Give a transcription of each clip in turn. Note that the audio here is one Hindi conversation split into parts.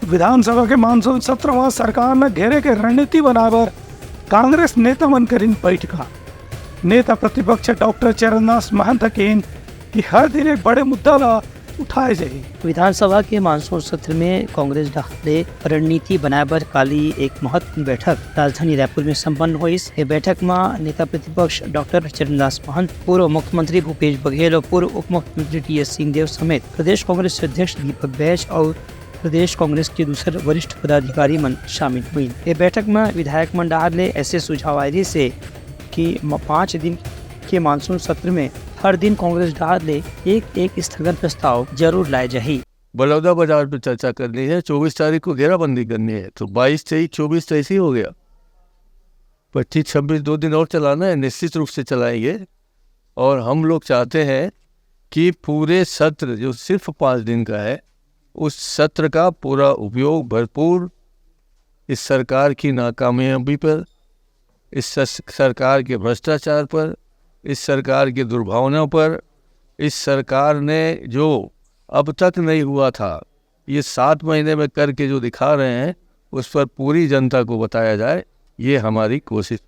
विधानसभा के मानसून सत्र में सरकार ने घेरे के रणनीति बनावर कांग्रेस नेता मन करीन बैठका। नेता प्रतिपक्ष डॉक्टर चरणदास महंत कहेन कि हर दिन एक बड़े मुद्दा ला उठाए जाए। विधानसभा के मानसून सत्र में कांग्रेस ने रणनीति बनाए काली एक महत्वपूर्ण बैठक राजधानी रायपुर में संपन्न हुई। इस बैठक में नेता प्रतिपक्ष डॉक्टर चरणदास महंत, पूर्व मुख्यमंत्री भूपेश बघेल और पूर्व उप मुख्यमंत्री टी.एस. सिंहदेव समेत प्रदेश कांग्रेस अध्यक्ष दीपक बैज और प्रदेश कांग्रेस के दूसरे वरिष्ठ पदाधिकारी मन शामिल हुई। ये बैठक में विधायक मंडल ने ऐसे सुझाव आए से कि 5 दिन के मानसून सत्र में हर दिन कांग्रेस डाल ले एक स्थगन प्रस्ताव जरूर लाए जाए। बलौदा बाजार पे चर्चा करनी है, 24 तारीख को घेराबंदी करनी है, तो 22, 23, 24 तो ऐसे ही हो गया। 25, 26 2 दिन और चलाना है, निश्चित रूप से चलाएंगे। और हम लोग चाहते हैं कि पूरे सत्र जो सिर्फ 5 दिन का है, उस सत्र का पूरा उपयोग भरपूर इस सरकार की नाकामयाबी पर, इस सरकार के भ्रष्टाचार पर, इस सरकार की दुर्भावनाओं पर, इस सरकार ने जो अब तक नहीं हुआ था ये 7 महीने में करके जो दिखा रहे हैं, उस पर पूरी जनता को बताया जाए, ये हमारी कोशिश।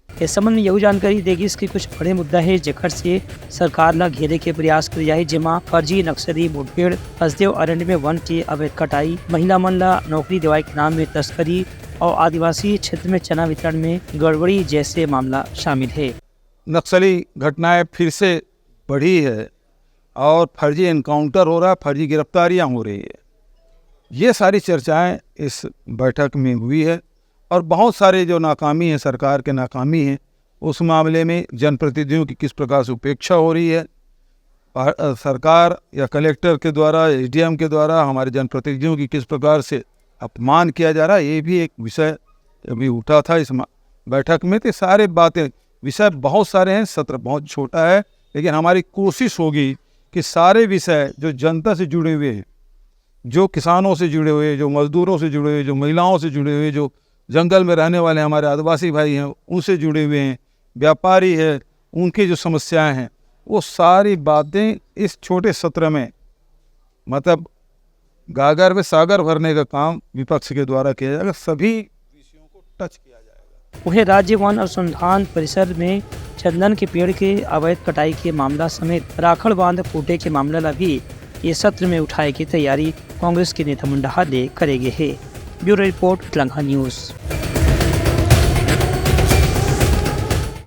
इस संबंध में यही जानकारी देगी इसके कुछ बड़े मुद्दा है जेखर से सरकार ला घेरे के प्रयास कर जाए, जेमा फर्जी नक्सली मुठभेड़, हसदेव अरण्य में वन की अवैध कटाई, महिला मन ला नौकरी दिवाई के नाम में तस्करी और आदिवासी क्षेत्र में चना वितरण में गड़बड़ी जैसे मामला शामिल है। नक्सली घटनाएं फिर से बढ़ी है और फर्जी एनकाउंटर हो रहा है, फर्जी गिरफ्तारियां हो रही है। ये सारी चर्चाएं इस बैठक में हुई है और बहुत सारे जो नाकामी है, सरकार के नाकामी है, उस मामले में जनप्रतिनिधियों की किस प्रकार से उपेक्षा हो रही है, सरकार या कलेक्टर के द्वारा, एसडीएम के द्वारा हमारे जनप्रतिनिधियों की किस प्रकार से अपमान किया जा रहा है, ये भी एक विषय अभी उठा था इस बैठक में। तो सारे बातें, विषय बहुत सारे हैं, सत्र बहुत छोटा है, लेकिन हमारी कोशिश होगी कि सारे विषय जो जनता से जुड़े हुए हैं, जो किसानों से जुड़े हुए, जो मजदूरों से जुड़े हुए, जो महिलाओं से जुड़े हुए, जो जंगल में रहने वाले हमारे आदिवासी भाई हैं उनसे जुड़े हुए हैं, व्यापारी है, उनकी जो समस्याएं हैं, वो सारी बातें इस छोटे सत्र में, मतलब गागर में सागर भरने का काम विपक्ष के द्वारा किया जाएगा। सभी विषयों को टच किया जाएगा। वहीं राज्य वन अनुसंधान परिसर में चंदन के पेड़ के अवैध कटाई के मामला समेत राखड़ बांध फूटे के मामला ला भी ये सत्र में उठाए की तैयारी कांग्रेस के नेता मंडल ने करेंगे है। Bureau report, Telangana news.